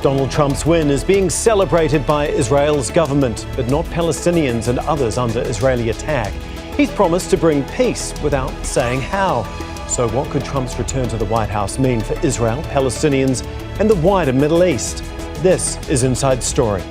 Donald Trump's win is being celebrated by Israel's government, but not Palestinians and others under Israeli attack. He's promised to bring peace without saying how. So what could Trump's return to the White House mean for Israel, Palestinians and the wider Middle East? This is Inside Story.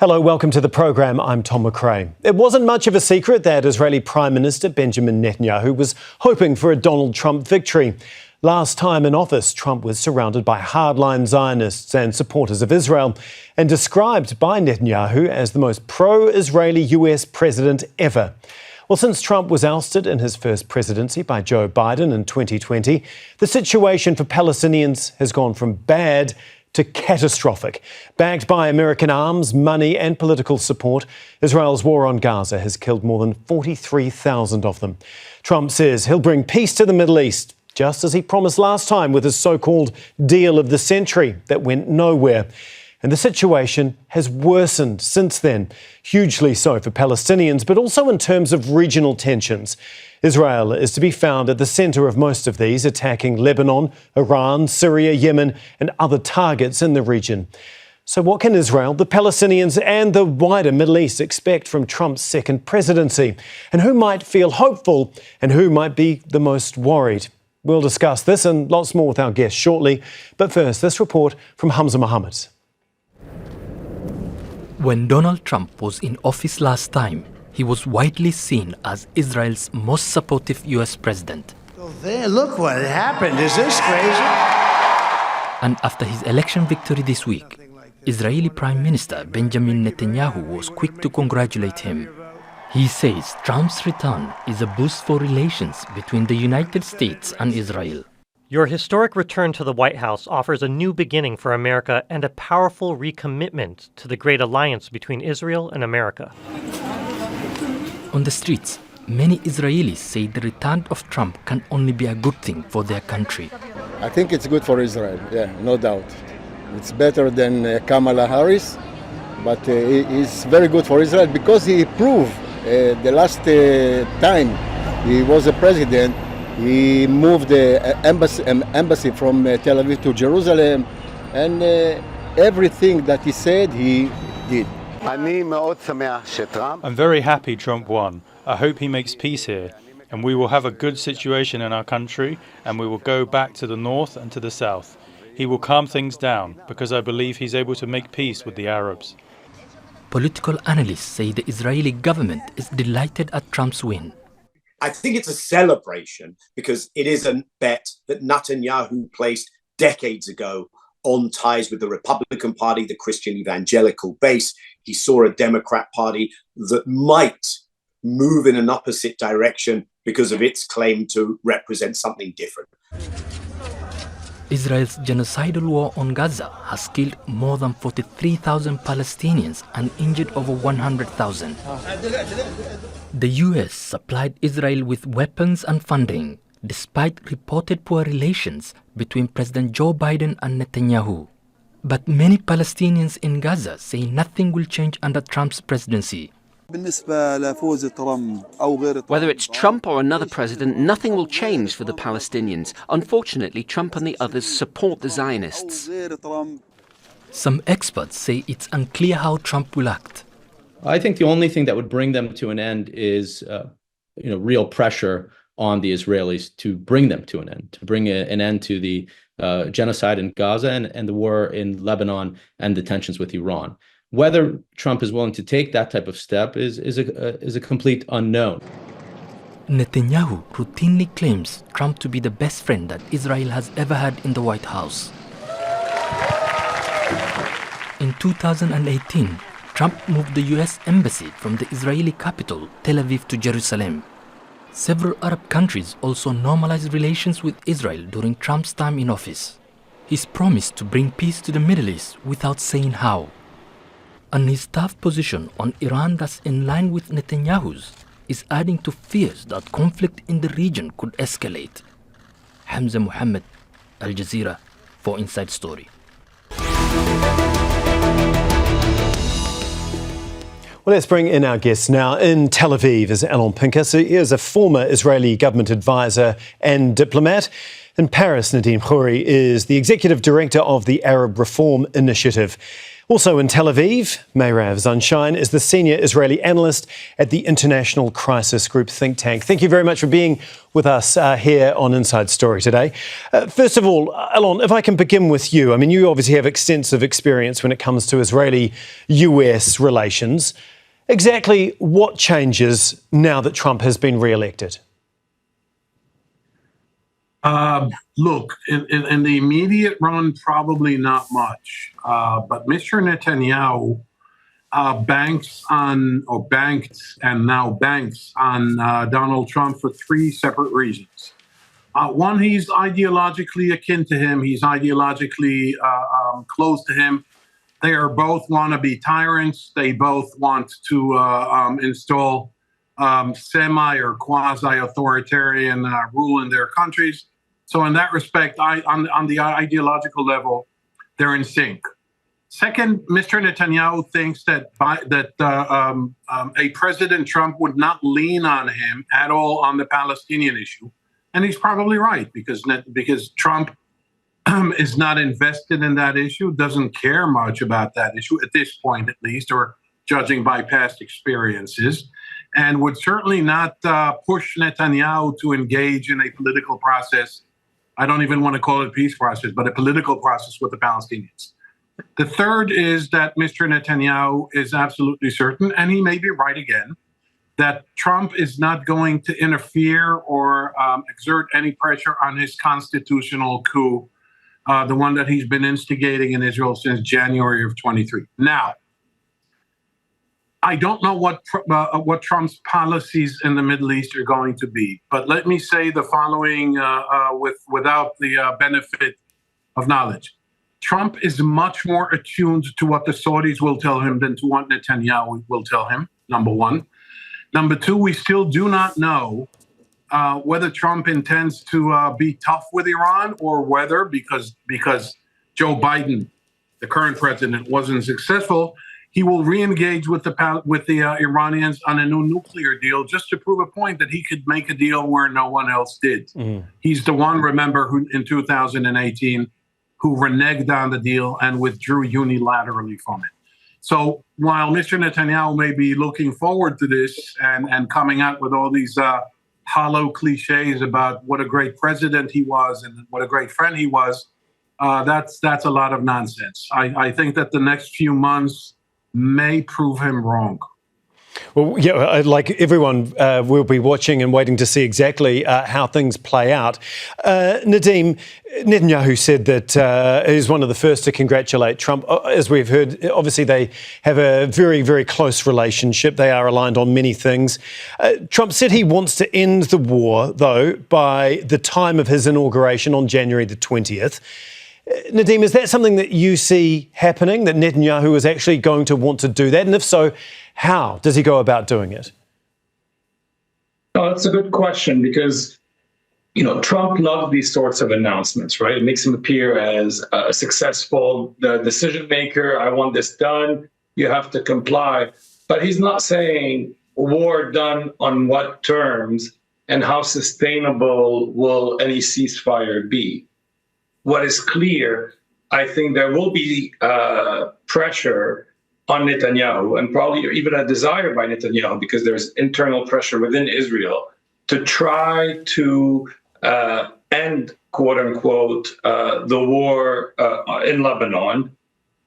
Hello, welcome to the programme. I'm Tom McRae. It wasn't much of a secret that Israeli Prime Minister Benjamin Netanyahu was hoping for a Donald Trump victory. Last time in office, Trump was surrounded by hardline Zionists and supporters of Israel and described by Netanyahu as the most pro-Israeli US president ever. Well, since Trump was ousted in his first presidency by Joe Biden in 2020, the situation for Palestinians has gone from bad to catastrophic. Backed by American arms, money and political support, Israel's war on Gaza has killed more than 43,000 of them. Trump says he'll bring peace to the Middle East, just as he promised last time with his so-called deal of the century that went nowhere. And the situation has worsened since then, hugely so for Palestinians, but also in terms of regional tensions. Israel is to be found at the centre of most of these, attacking Lebanon, Iran, Syria, Yemen and other targets in the region. So what can Israel, the Palestinians and the wider Middle East expect from Trump's second presidency? And who might feel hopeful and who might be the most worried? We'll discuss this and lots more with our guests shortly. But first, this report from Hamza Mohammed. When Donald Trump was in office last time, he was widely seen as Israel's most supportive US president. Well, there, look what happened. Is this crazy? And after his election victory this week, Israeli Prime Minister Benjamin Netanyahu was quick to congratulate him. He says Trump's return is a boost for relations between the United States and Israel. Your historic return to the White House offers a new beginning for America and a powerful recommitment to the great alliance between Israel and America. On the streets, many Israelis say the return of Trump can only be a good thing for their country. I think it's good for Israel, no doubt. It's better than Kamala Harris, but it's very good for Israel because he proved the last time he was a president, he moved the embassy from Tel Aviv to Jerusalem, and everything that he said, he did. I'm very happy Trump won. I hope he makes peace here, and we will have a good situation in our country, and we will go back to the north and to the south. He will calm things down, because I believe he's able to make peace with the Arabs. Political analysts say the Israeli government is delighted at Trump's win. I think it's a celebration because it is a bet that Netanyahu placed decades ago on ties with the Republican Party, the Christian evangelical base. He saw a Democrat Party that might move in an opposite direction because of its claim to represent something different. Israel's genocidal war on Gaza has killed more than 43,000 Palestinians and injured over 100,000. The US supplied Israel with weapons and funding, despite reported poor relations between President Joe Biden and Netanyahu. But many Palestinians in Gaza say nothing will change under Trump's presidency. Whether it's Trump or another president, nothing will change for the Palestinians. Unfortunately, Trump and the others support the Zionists. Some experts say it's unclear how Trump will act. I think the only thing that would bring them to an end is real pressure on the Israelis to bring them to an end, to bring an end to the genocide in Gaza and the war in Lebanon and the tensions with Iran. Whether Trump is willing to take that type of step is a complete unknown. Netanyahu routinely claims Trump to be the best friend that Israel has ever had in the White House. In 2018, Trump moved the US embassy from the Israeli capital, Tel Aviv, to Jerusalem. Several Arab countries also normalized relations with Israel during Trump's time in office. He's promised to bring peace to the Middle East without saying how. And his tough position on Iran that's in line with Netanyahu's is adding to fears that conflict in the region could escalate. Hamza Mohammed, Al Jazeera, for Inside Story. Well, let's bring in our guests now. In Tel Aviv is Alon Pinkas. He is a former Israeli government advisor and diplomat. In Paris, Nadim Houry is the executive director of the Arab Reform Initiative. Also in Tel Aviv, Mairav Zonszein is the senior Israeli analyst at the International Crisis Group think tank. Thank you very much for being with us here on Inside Story today. First of all, Alon, if I can begin with you. I mean, you obviously have extensive experience when it comes to Israeli-US relations. Exactly what changes now that Trump has been re-elected? Look, in the immediate run, probably not much. But Mr. Netanyahu banked and now banks on Donald Trump for three separate reasons. One, he's ideologically akin to him. He's ideologically close to him. They are both wannabe tyrants. They both want to install semi or quasi-authoritarian rule in their countries. So in that respect, on the ideological level, they're in sync. Second, Mr. Netanyahu thinks that a President Trump would not lean on him at all on the Palestinian issue. And he's probably right, because Trump is not invested in that issue, doesn't care much about that issue, at this point at least, or judging by past experiences, and would certainly not push Netanyahu to engage in a political process. I don't even want to call it a peace process, but a political process with the Palestinians. The third is that Mr. Netanyahu is absolutely certain, and he may be right again, that Trump is not going to interfere or exert any pressure on his constitutional coup, the one that he's been instigating in Israel since January of 23. Now, I don't know what Trump's policies in the Middle East are going to be, but let me say the following without the benefit of knowledge. Trump is much more attuned to what the Saudis will tell him than to what Netanyahu will tell him, number one. Number two, we still do not know whether Trump intends to be tough with Iran or whether, because Joe Biden, the current president, wasn't successful, he will re-engage with the Iranians on a new nuclear deal just to prove a point that he could make a deal where no one else did. He's the one, remember, who in 2018, who reneged on the deal and withdrew unilaterally from it. So while Mr. Netanyahu may be looking forward to this and coming out with all these hollow cliches about what a great president he was and what a great friend he was, that's a lot of nonsense. I think that the next few months may prove him wrong. Well, yeah, like everyone will be watching and waiting to see exactly how things play out. Nadim, Netanyahu said that he's one of the first to congratulate Trump. As we've heard, obviously they have a very, very close relationship. They are aligned on many things. Trump said he wants to end the war, though, by the time of his inauguration on January the 20th. Nadim, is that something that you see happening, that Netanyahu is actually going to want to do that? And if so, how does he go about doing it? Oh, that's a good question because, Trump loved these sorts of announcements, right? It makes him appear as a successful decision maker. I want this done. You have to comply. But he's not saying war done on what terms and how sustainable will any ceasefire be. What is clear, I think there will be pressure on Netanyahu and probably even a desire by Netanyahu, because there's internal pressure within Israel to try to end, quote unquote, the war in Lebanon,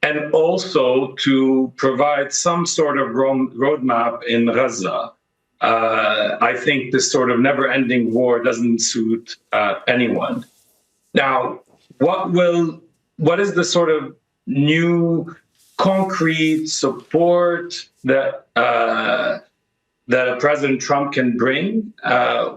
and also to provide some sort of roadmap in Gaza. I think this sort of never-ending war doesn't suit anyone. Now, what is the sort of new concrete support that President Trump can bring?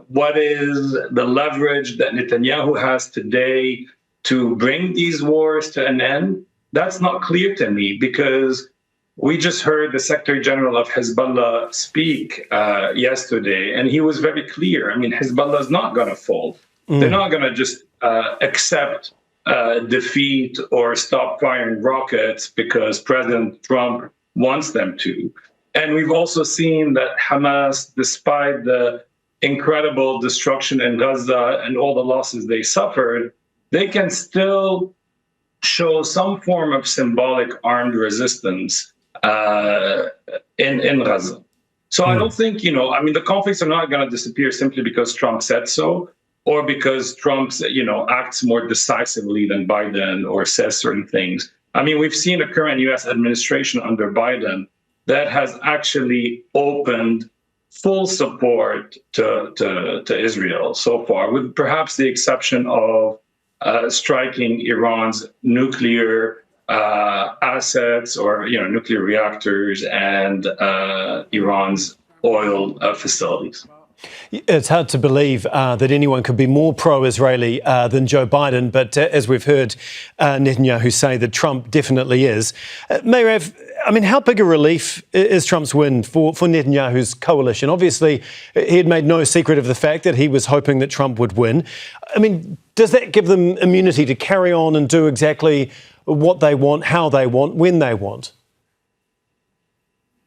What is the leverage that Netanyahu has today to bring these wars to an end? That's not clear to me, because we just heard the Secretary General of Hezbollah speak yesterday, and he was very clear. I mean, Hezbollah is not going to fold. They're not going to just accept defeat or stop firing rockets because President Trump wants them to. And we've also seen that Hamas, despite the incredible destruction in Gaza and all the losses they suffered, they can still show some form of symbolic armed resistance in Gaza. So I don't think, the conflicts are not going to disappear simply because Trump said so, or because Trump, acts more decisively than Biden or says certain things. I mean, we've seen a current U.S. administration under Biden that has actually opened full support to Israel so far, with perhaps the exception of striking Iran's nuclear assets or nuclear reactors and Iran's oil facilities. It's hard to believe that anyone could be more pro-Israeli than Joe Biden, but as we've heard Netanyahu say, that Trump definitely is. Mairav, I mean, how big a relief is Trump's win for Netanyahu's coalition? Obviously, he had made no secret of the fact that he was hoping that Trump would win. I mean, does that give them immunity to carry on and do exactly what they want, how they want, when they want?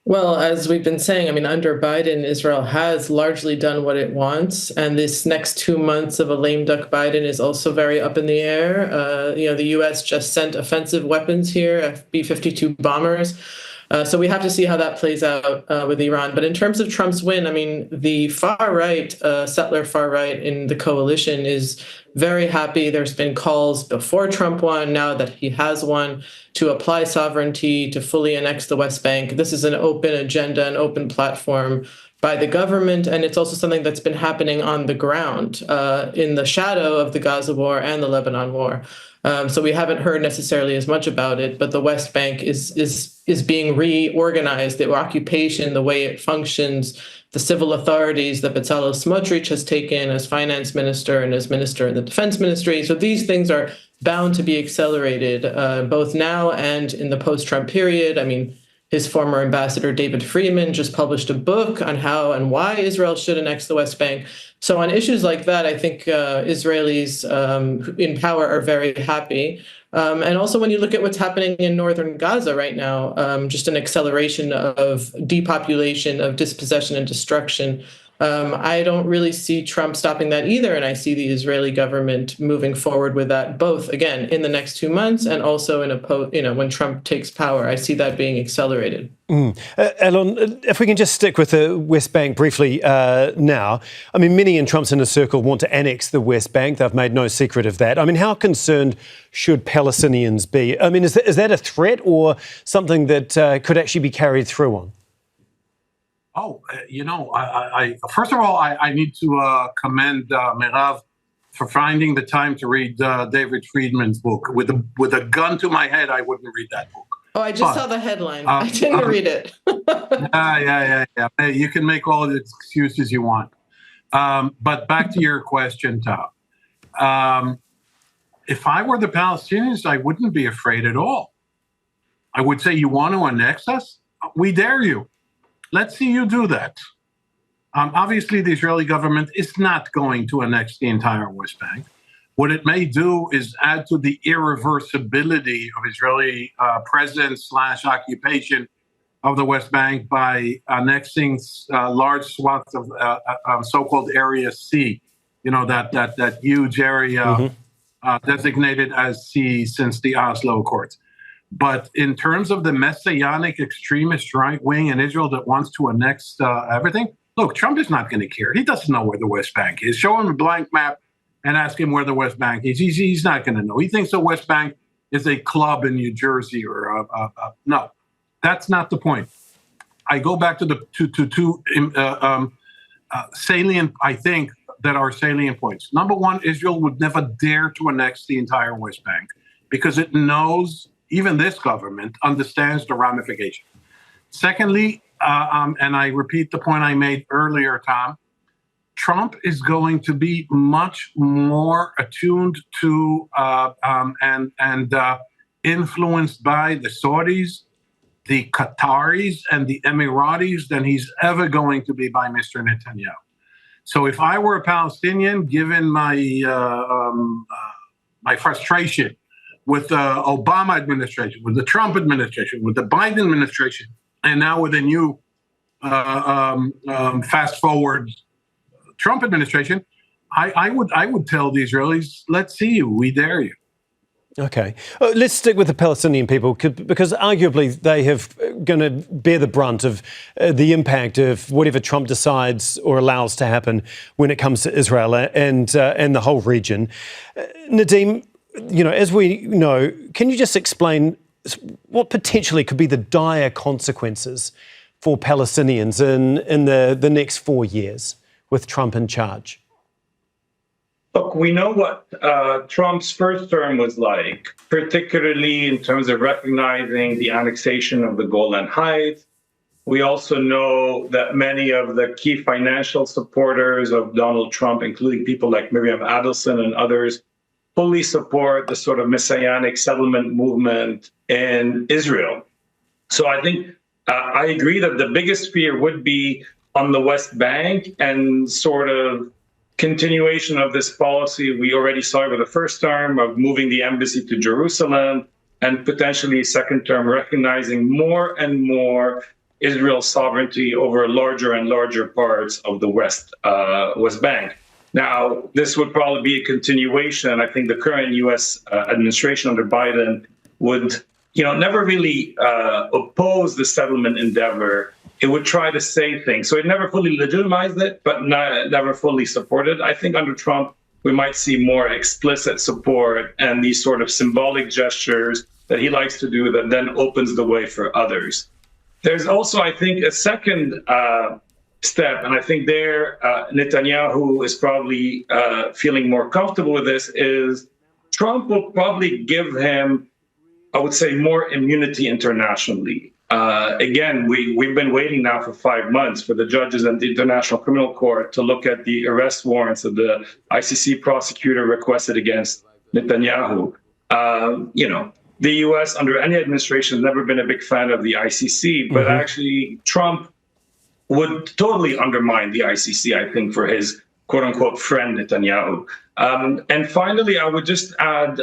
Well, as we've been saying, I mean, under Biden, Israel has largely done what it wants. And this next 2 months of a lame duck Biden is also very up in the air. The U.S. just sent offensive weapons here, B-52 bombers. So we have to see how that plays out with Iran. But in terms of Trump's win, I mean, the far right, settler far right in the coalition is very happy. There's been calls before Trump won, now that he has won, to apply sovereignty, to fully annex the West Bank. This is an open agenda, an open platform by the government. And it's also something that's been happening on the ground in the shadow of the Gaza war and the Lebanon war. So we haven't heard necessarily as much about it, but the West Bank is being reorganized. The occupation, the way it functions, the civil authorities that Bezalel Smotrich has taken as finance minister and as minister in the defense ministry. So these things are bound to be accelerated both now and in the post-Trump period. I mean, his former ambassador, David Friedman, just published a book on how and why Israel should annex the West Bank. So on issues like that, I think Israelis in power are very happy. And also when you look at what's happening in northern Gaza right now, just an acceleration of depopulation, of dispossession and destruction. I don't really see Trump stopping that either. And I see the Israeli government moving forward with that, both, again, in the next 2 months and also in when Trump takes power. I see that being accelerated. Alon, if we can just stick with the West Bank briefly now. I mean, many in Trump's inner circle want to annex the West Bank. They've made no secret of that. I mean, how concerned should Palestinians be? I mean, is that a threat or something that could actually be carried through on? I first of all, I need to commend Mairav for finding the time to read David Friedman's book. With a gun to my head, I wouldn't read that book. Oh, I just saw the headline. I didn't read it. Yeah. You can make all the excuses you want. But back to your question, Tom. If I were the Palestinians, I wouldn't be afraid at all. I would say, you want to annex us? We dare you. Let's see you do that. Obviously, the Israeli government is not going to annex the entire West Bank. What it may do is add to the irreversibility of Israeli presence / occupation of the West Bank by annexing large swaths of so-called Area C. That huge area designated as C since the Oslo Accords. But in terms of the messianic extremist right wing in Israel that wants to annex everything, look, Trump is not going to care. He doesn't know where the West Bank is. Show him a blank map and ask him where the West Bank is. He's not going to know. He thinks the West Bank is a club in New Jersey or no, that's not the point. I go back to the two salient, I think, that are salient points. Number one, Israel would never dare to annex the entire West Bank because it knows, even this government understands the ramifications. Secondly, and I repeat the point I made earlier, Tom, Trump is going to be much more attuned to and influenced by the Saudis, the Qataris, and the Emiratis than he's ever going to be by Mr. Netanyahu. So if I were a Palestinian, given my my frustration with the Obama administration, with the Trump administration, with the Biden administration, and now with the new fast forward Trump administration, I would tell the Israelis, let's see you, we dare you. Okay. Let's stick with the Palestinian people, because arguably they have going to bear the brunt of the impact of whatever Trump decides or allows to happen when it comes to Israel and the whole region. Nadim, as we know, can you just explain what potentially could be the dire consequences for Palestinians in the next 4 years with Trump in charge? Look, we know what Trump's first term was like, particularly in terms of recognizing the annexation of the Golan Heights. We also know that many of the key financial supporters of Donald Trump, including people like Miriam Adelson and others, fully support the sort of messianic settlement movement in Israel. So I think I agree that the biggest fear would be on the West Bank and sort of continuation of this policy we already saw over the first term of moving the embassy to Jerusalem, and potentially second term recognizing more and more Israel's sovereignty over larger and larger parts of the West Bank. Now, this would probably be a continuation. I think the current U.S. administration under Biden would, never really oppose the settlement endeavor. It would try to say things. So it never fully legitimized it, but never fully supported. I think under Trump, we might see more explicit support and these sort of symbolic gestures that he likes to do that then opens the way for others. There's also, I think, a second step, and I think there Netanyahu is probably feeling more comfortable with this, is Trump will probably give him, I would say, more immunity internationally. Again, we've been waiting now for 5 months for the judges and the International Criminal Court to look at the arrest warrants that the ICC prosecutor requested against Netanyahu. The U.S. under any administration has never been a big fan of the ICC, but actually Trump would totally undermine the ICC, I think, for his quote-unquote friend Netanyahu. And finally, I would just add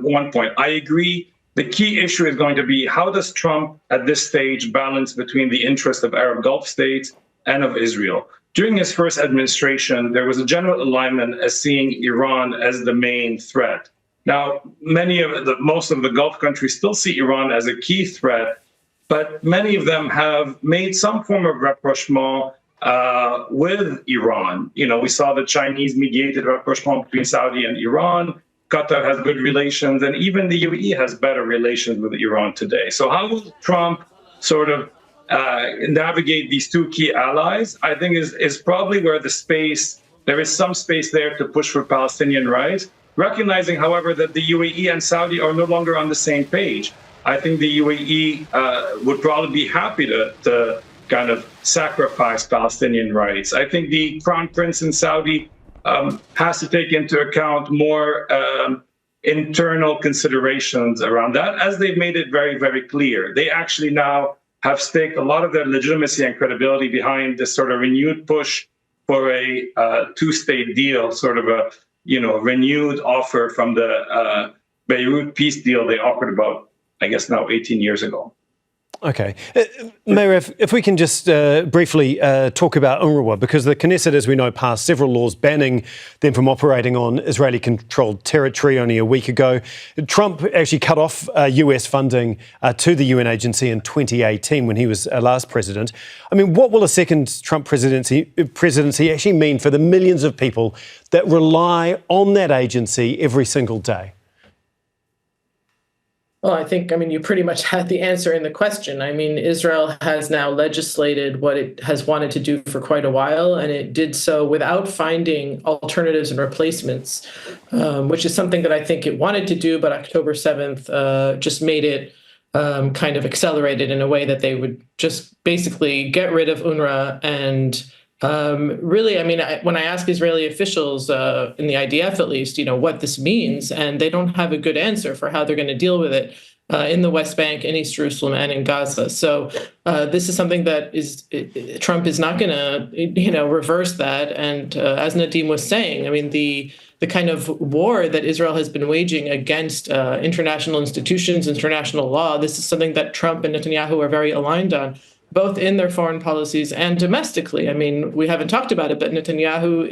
one point. I agree. The key issue is going to be how does Trump at this stage balance between the interests of Arab Gulf states and of Israel? During his first administration, there was a general alignment as seeing Iran as the main threat. Now, most of the Gulf countries still see Iran as a key threat, but many of them have made some form of rapprochement with Iran. We saw the Chinese mediated rapprochement between Saudi and Iran. Qatar has good relations, and even the UAE has better relations with Iran today. So how will Trump sort of navigate these two key allies, I think is probably where there is some space there to push for Palestinian rights, recognizing, however, that the UAE and Saudi are no longer on the same page. I think the UAE would probably be happy to kind of sacrifice Palestinian rights. I think the Crown Prince in Saudi has to take into account more internal considerations around that, as they've made it very, very clear. They actually now have staked a lot of their legitimacy and credibility behind this sort of renewed push for a two-state deal, sort of a renewed offer from the Beirut peace deal they offered about, I guess now 18 years ago. Okay. Mairav, if we can just briefly talk about UNRWA, because the Knesset, as we know, passed several laws banning them from operating on Israeli-controlled territory only a week ago. Trump actually cut off US funding to the UN agency in 2018 when he was last president. I mean, what will a second Trump presidency actually mean for the millions of people that rely on that agency every single day? Well, I think, you pretty much had the answer in the question. Israel has now legislated what it has wanted to do for quite a while, and it did so without finding alternatives and replacements, which is something that I think it wanted to do, but October 7th just made it kind of accelerated in a way that they would just basically get rid of UNRWA and really, when I ask Israeli officials, in the IDF at least, what this means, and they don't have a good answer for how they're going to deal with it in the West Bank, in East Jerusalem, and in Gaza. So this is something that Trump is not going to, reverse that. And as Nadim was saying, the the kind of war that Israel has been waging against international institutions, international law. This is something that Trump and Netanyahu are very aligned on, both in their foreign policies and domestically. I mean, we haven't talked about it, but Netanyahu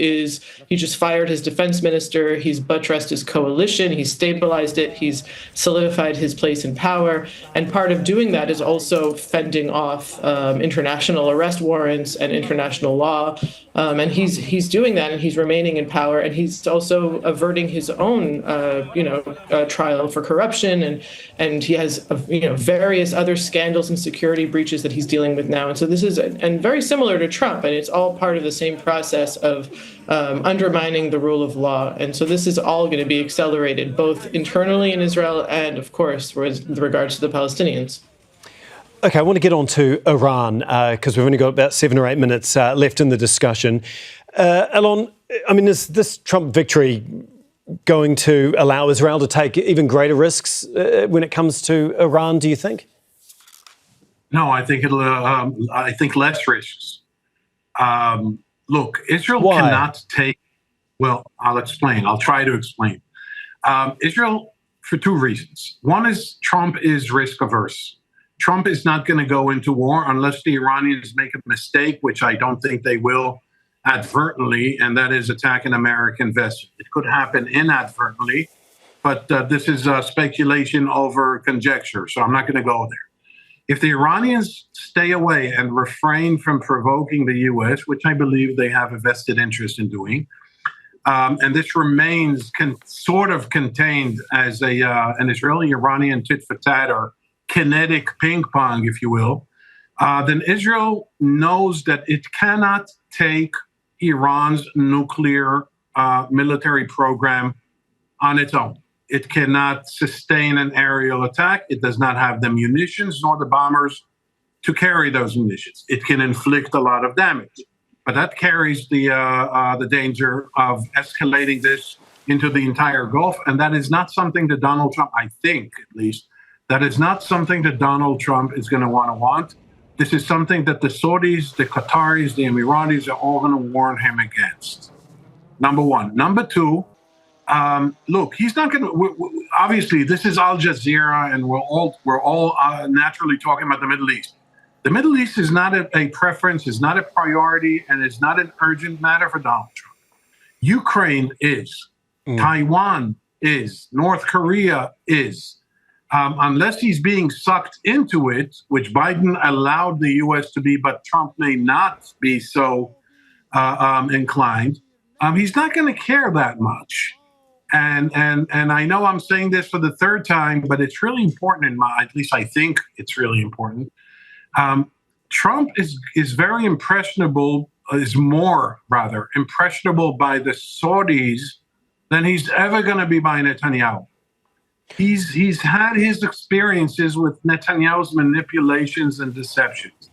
he just fired his defense minister. He's buttressed his coalition. He's stabilized it. He's solidified his place in power. And part of doing that is also fending off international arrest warrants and international law. And he's doing that, and he's remaining in power, and he's also averting his own, trial for corruption, and he has, various other scandals and security breaches that he's dealing with now. And so this is, and very similar to Trump, and it's all part of the same process of undermining the rule of law. And so this is all going to be accelerated, both internally in Israel and, of course, with regards to the Palestinians. OK, I want to get on to Iran because we've only got about 7 or 8 minutes left in the discussion. Alon, I mean, is this Trump victory going to allow Israel to take even greater risks when it comes to Iran, do you think? No, I think I think less risks. Look, Israel cannot take. Well, I'll explain. I'll try to explain. Israel, for 2 reasons. One is Trump is risk averse. Trump is not going to go into war unless the Iranians make a mistake, which I don't think they will advertently, and that is attack an American vessel. It could happen inadvertently, but this is speculation over conjecture, so I'm not going to go there. If the Iranians stay away and refrain from provoking the U.S., which I believe they have a vested interest in doing, and this remains sort of contained as an Israeli-Iranian tit-for-tat or kinetic ping pong, if you will, then Israel knows that it cannot take Iran's nuclear military program on its own. It cannot sustain an aerial attack. It does not have the munitions nor the bombers to carry those munitions. It can inflict a lot of damage, but that carries the danger of escalating this into the entire Gulf, and that is not something that Donald Trump, I think at least, that is not something that Donald Trump is going to want. This is something that the Saudis, the Qataris, the Emiratis are all going to warn him against. Number one. Number two, look, he's not going to. Obviously, this is Al Jazeera, and we're all naturally talking about the Middle East. The Middle East is not a preference, is not a priority, and it's not an urgent matter for Donald Trump. Ukraine is. Taiwan is. North Korea is. Unless he's being sucked into it, which Biden allowed the U.S. to be, but Trump may not be so inclined, he's not going to care that much. And I know I'm saying this for the 3rd time, but it's really important at least I think it's really important. Trump is very impressionable, is more rather impressionable by the Saudis than he's ever going to be by Netanyahu. He's had his experiences with Netanyahu's manipulations and deceptions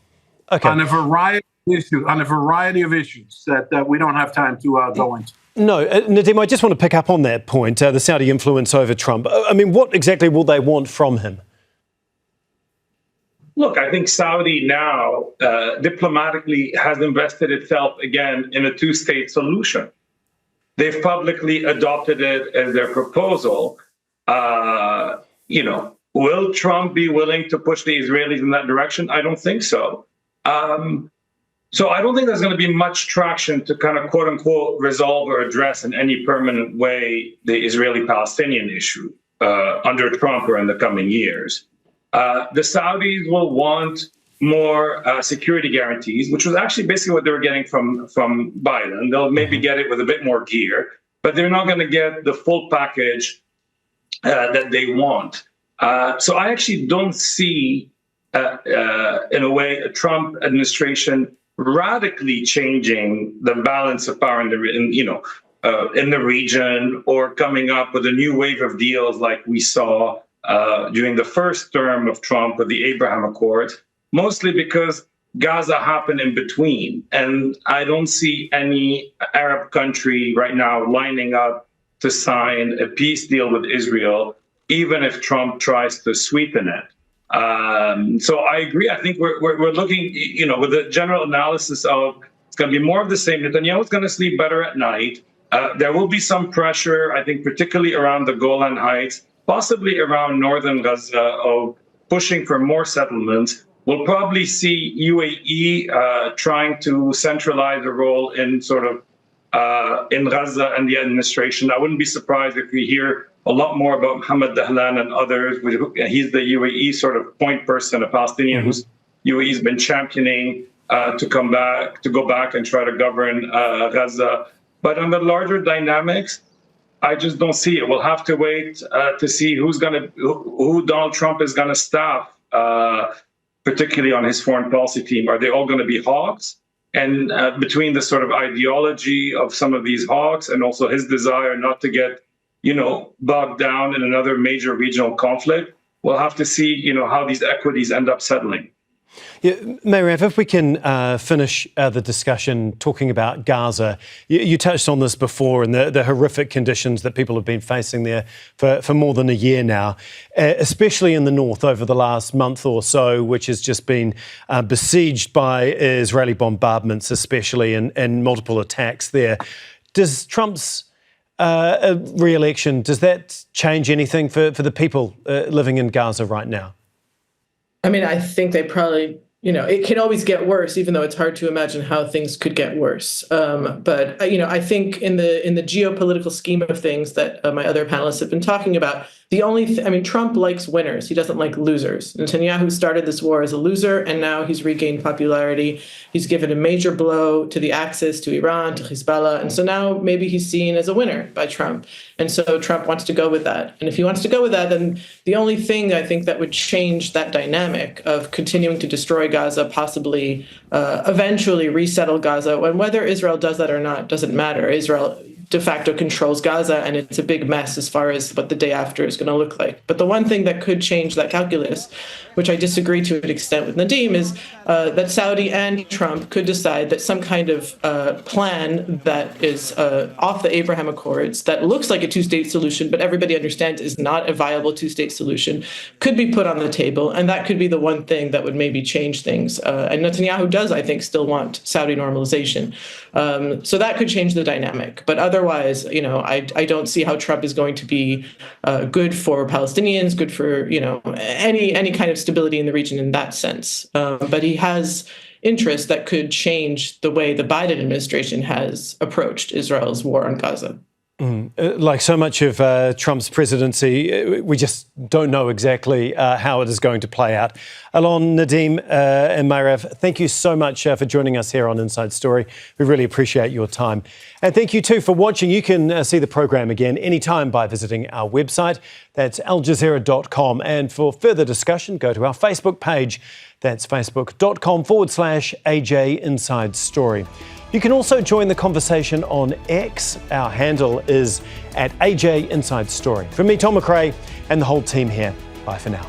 on a variety of issues that we don't have time to go into. No, Nadim, I just want to pick up on that point, the Saudi influence over Trump. I mean, what exactly will they want from him? Look, I think Saudi now diplomatically has invested itself again in a 2-state solution. They've publicly adopted it as their proposal. Will Trump be willing to push the Israelis in that direction? I don't think so. So I don't think there's going to be much traction to kind of quote unquote resolve or address in any permanent way the Israeli-Palestinian issue under Trump or in the coming years. The Saudis will want more security guarantees, which was actually basically what they were getting from Biden. They'll maybe get it with a bit more gear, but they're not going to get the full package that they want. So I actually don't see, in a way, a Trump administration radically changing the balance of power in the region, or coming up with a new wave of deals like we saw during the first term of Trump with the Abraham Accords, mostly because Gaza happened in between. And I don't see any Arab country right now lining up to sign a peace deal with Israel, even if Trump tries to sweeten it. So I agree. I think we're looking, with the general analysis of it's going to be more of the same. Netanyahu is going to sleep better at night. There will be some pressure, I think, particularly around the Golan Heights, possibly around northern Gaza, of pushing for more settlements. We'll probably see UAE trying to centralize a role in sort of in Gaza and the administration. I wouldn't be surprised if we hear a lot more about Mohammed Dahlan and others. He's the UAE sort of point person, a Palestinian who's UAE's been championing to go back and try to govern Gaza. But on the larger dynamics, I just don't see it. We'll have to wait to see who Donald Trump is going to staff, particularly on his foreign policy team. Are they all going to be hawks? And between the sort of ideology of some of these hawks and also his desire not to get, bogged down in another major regional conflict, we'll have to see, how these equities end up settling. Yeah, Mairav, if we can finish the discussion talking about Gaza. You touched on this before and the horrific conditions that people have been facing there for more than a year now, especially in the north over the last month or so, which has just been besieged by Israeli bombardments, especially, and multiple attacks there. Does Trump's re-election, does that change anything for the people living in Gaza right now? I mean, I think they probably, it can always get worse, even though it's hard to imagine how things could get worse. But I think in the geopolitical scheme of things that my other panelists have been talking about, Trump likes winners. He doesn't like losers. Netanyahu started this war as a loser, and now he's regained popularity. He's given a major blow to the Axis, to Iran, to Hezbollah. And so now maybe he's seen as a winner by Trump. And so Trump wants to go with that. And if he wants to go with that, then the only thing I think that would change that dynamic of continuing to destroy Gaza, possibly eventually resettle Gaza, and whether Israel does that or not doesn't matter. Israel de facto controls Gaza, and it's a big mess as far as what the day after is going to look like. But the one thing that could change that calculus, which I disagree to an extent with Nadim, is that Saudi and Trump could decide that some kind of plan that is off the Abraham Accords, that looks like a two-state solution, but everybody understands is not a viable two-state solution, could be put on the table. And that could be the one thing that would maybe change things. And Netanyahu does, I think, still want Saudi normalization. So that could change the dynamic. But otherwise, I don't see how Trump is going to be good for Palestinians, good for, any kind of stability in the region in that sense. But he has interests that could change the way the Biden administration has approached Israel's war on Gaza. Like so much of Trump's presidency, we just don't know exactly how it is going to play out. Alon, Nadim and Mairav, thank you so much for joining us here on Inside Story. We really appreciate your time. And thank you too for watching. You can see the program again anytime by visiting our website. That's aljazeera.com. And for further discussion, go to our Facebook page. That's facebook.com/AJ Inside Story. You can also join the conversation on X. Our handle is @AJ Inside Story. From me, Tom McRae, and the whole team here, bye for now.